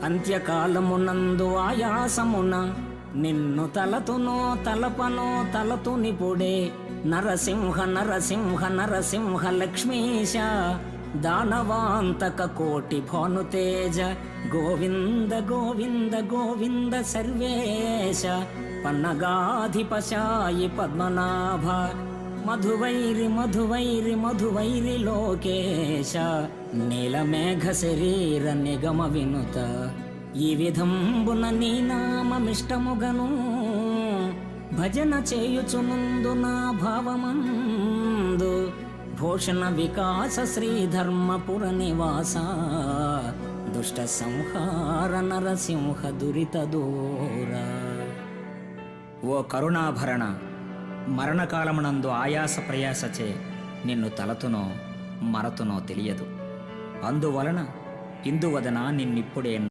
అంత్యకాలమునందు ఆయాసమున నిన్ను తలతునో తలపనో తలతునిపుడే నరసింహ నరసింహ నరసింహ లక్ష్మీశ దానవాంతక కోటి భానుతేజ గోవింద గోవింద గోవింద సర్వేశ పన్నగాధిపశాయి పద్మనాభ మధువైరి మధువైరి మధువైరి లోకేశ నీలమేఘ శరీర నిగమ వినుత ఈ విధంబున నీ నామమిష్టముగను భజన చేయుచునుందు నా భావమందు భూషణ వికాస శ్రీధర్మపుర నివాస దుష్ట సంహార నరసింహ దురిత దూర. ఓ కరుణాభరణ, మరణకాలమునందు ఆయాస ప్రయాసచే నిన్ను తలతునో మరతునో తెలియదు. అందువలన ఇందువదన నిన్నిప్పుడే